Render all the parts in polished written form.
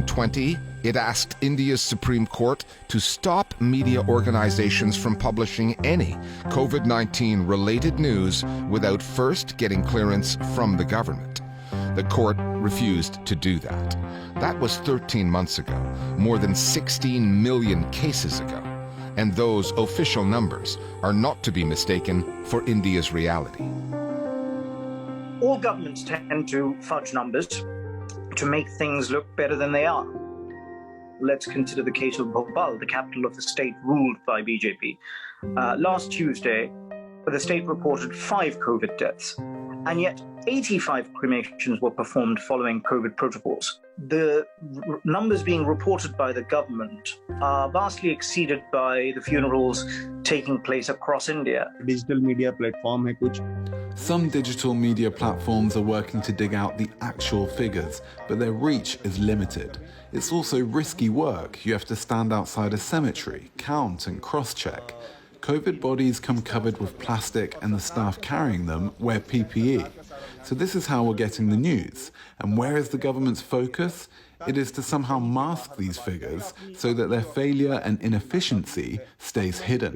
2020, it asked India's Supreme Court to stop media organizations from publishing any COVID-19 related news without first getting clearance from the government. The court refused to do that. That was 13 months ago, more than 16 million cases ago. And those official numbers are not to be mistaken for India's reality. All governments tend to fudge numbers to make things look better than they are. Let's consider the case of Bhopal, the capital of the state ruled by BJP. Last Tuesday, the state reported 5 COVID deaths, and yet 85 cremations were performed following COVID protocols. The numbers being reported by the government are vastly exceeded by the funerals taking place across India. Digital media platform hai kuch. Some digital media platforms are working to dig out the actual figures, but their reach is limited. It's also risky work. You have to stand outside a cemetery, count and cross-check. COVID bodies come covered with plastic and the staff carrying them wear PPE. So this is how we're getting the news. And where is the government's focus? It is to somehow mask these figures so that their failure and inefficiency stays hidden.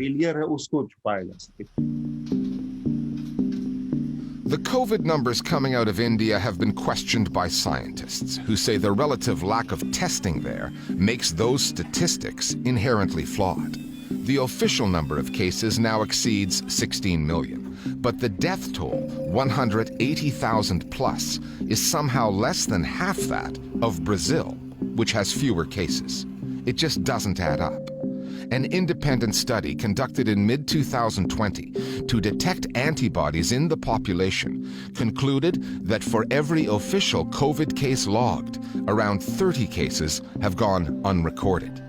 The COVID numbers coming out of India have been questioned by scientists who say the relative lack of testing there makes those statistics inherently flawed. The official number of cases now exceeds 16 million, but the death toll, 180,000 plus, is somehow less than half that of Brazil, which has fewer cases. It just doesn't add up. An independent study conducted in mid-2020 to detect antibodies in the population concluded that for every official COVID case logged, around 30 cases have gone unrecorded.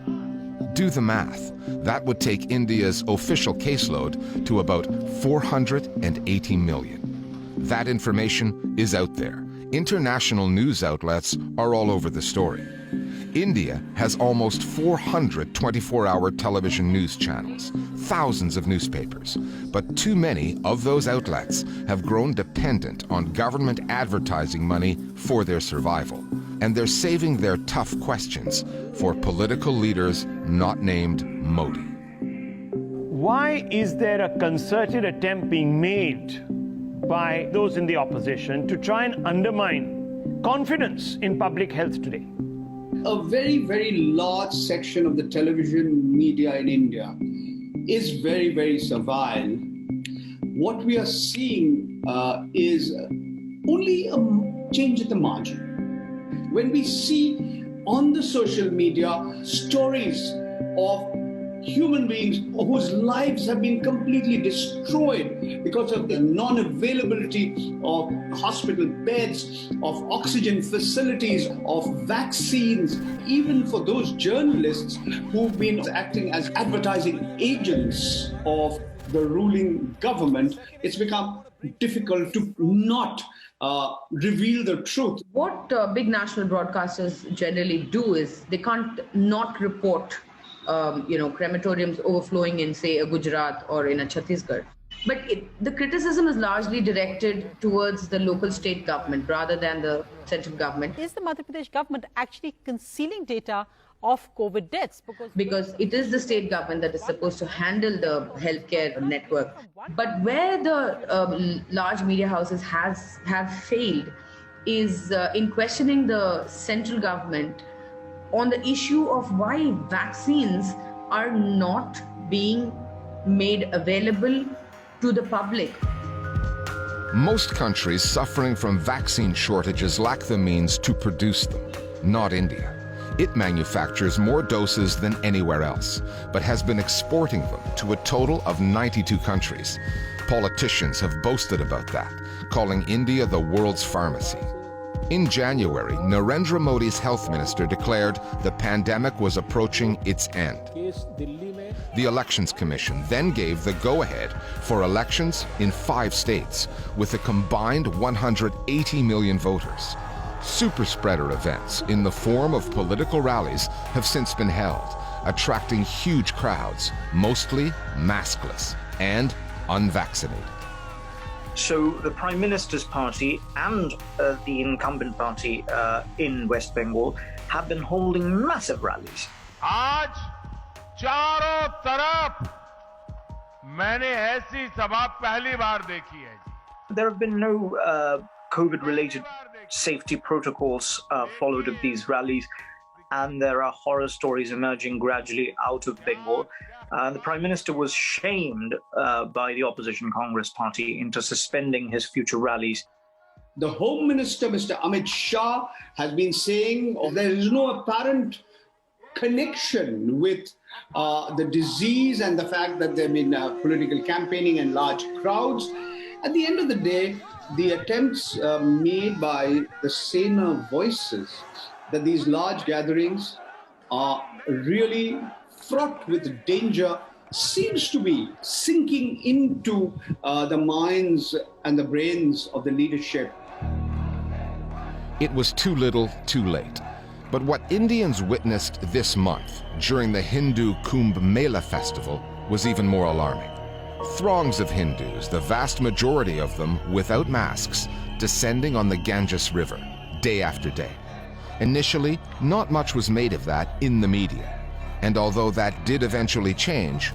Do the math. That would take India's official caseload to about 480 million. That information is out there. International news outlets are all over the story. India has almost 400 24-hour television news channels, thousands of newspapers, but too many of those outlets have grown dependent on government advertising money for their survival, and they're saving their tough questions for political leaders not named Modi. Why is there a concerted attempt being made by those in the opposition to try and undermine confidence in public health today? A very, very large section of the television media in India is very, very servile. What we are seeing is only a change at the margin. When we see on the social media stories of human beings whose lives have been completely destroyed because of the non-availability of hospital beds, of oxygen facilities, of vaccines, even for those journalists who've been acting as advertising agents of the ruling government, it's become difficult to not reveal the truth. What big national broadcasters generally do is they can't not report crematoriums overflowing in, say, a Gujarat or in a Chhattisgarh. But the criticism is largely directed towards the local state government rather than the central government. Is the Madhya Pradesh government actually concealing data of COVID deaths? Because it is the state government that is supposed to handle the healthcare network. But where the large media houses have failed is in questioning the central government on the issue of why vaccines are not being made available to the public. Most countries suffering from vaccine shortages lack the means to produce them, not India. It manufactures more doses than anywhere else, but has been exporting them to a total of 92 countries. Politicians have boasted about that, calling India the world's pharmacy. In January, Narendra Modi's health minister declared the pandemic was approaching its end. The Elections Commission then gave the go-ahead for elections in 5 states with a combined 180 million voters. Super spreader events in the form of political rallies have since been held, attracting huge crowds, mostly maskless and unvaccinated. So the Prime Minister's party and the incumbent party in West Bengal have been holding massive rallies. आज चारों तरफ मैंने ऐसी सभा पहली बार देखी है. There have been no COVID-related safety protocols followed at these rallies, and there are horror stories emerging gradually out of Bengal. The Prime Minister was shamed by the opposition Congress party into suspending his future rallies. The Home Minister, Mr. Amit Shah, has been saying there is no apparent connection with the disease and the fact that there have been political campaigning and large crowds. At the end of the day, the attempts made by the saner voices that these large gatherings are really fraught with danger seems to be sinking into the minds and the brains of the leadership. It was too little, too late. But what Indians witnessed this month during the Hindu Kumbh Mela festival was even more alarming. Throngs of Hindus, the vast majority of them without masks, descending on the Ganges River day after day. Initially, not much was made of that in the media. And although that did eventually change,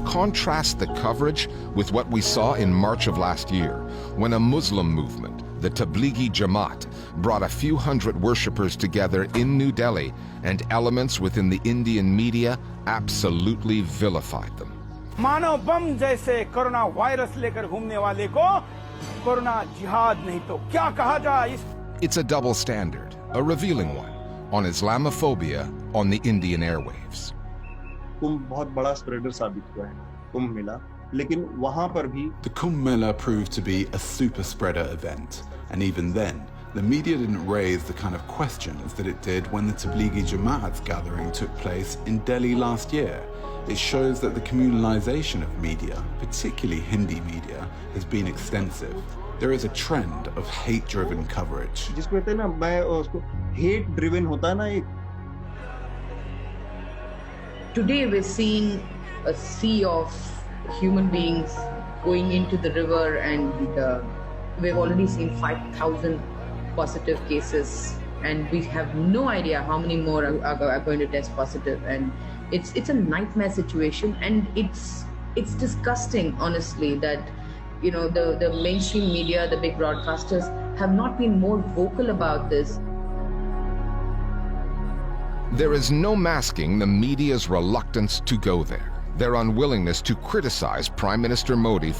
contrast the coverage with what we saw in March of last year, when a Muslim movement, the Tablighi Jamaat, brought a few hundred worshippers together in New Delhi, and elements within the Indian media absolutely vilified them. मानव बम जैसे corona virus लेकर घूमने वाले को corona जिहाद नहीं तो क्या कहा जाए? It's a double standard, a revealing one, on Islamophobia on the Indian airwaves. कुंभ बहुत बड़ा स्प्रेडर साबित हुआ है, कुंभ मेला, लेकिन वहां पर भी The Kumbh Mela proved to be a super spreader event, and even then, the media didn't raise the kind of questions that it did when the Tablighi Jamaat's gathering took place in Delhi last year. It shows that the communalization of media, particularly Hindi media, has been extensive. There is a trend of hate-driven coverage. जिसको कहते हैं ना, मैं उसको hate-driven होता है ना एक. Today we're seeing a sea of human beings going into the river, and we've already seen 5,000 positive cases, and we have no idea how many more are going to test positive, and it's a nightmare situation, and it's disgusting, honestly, that the mainstream media, the big broadcasters, have not been more vocal about this. There is no masking the media's reluctance to go there, their unwillingness to criticize Prime Minister Modi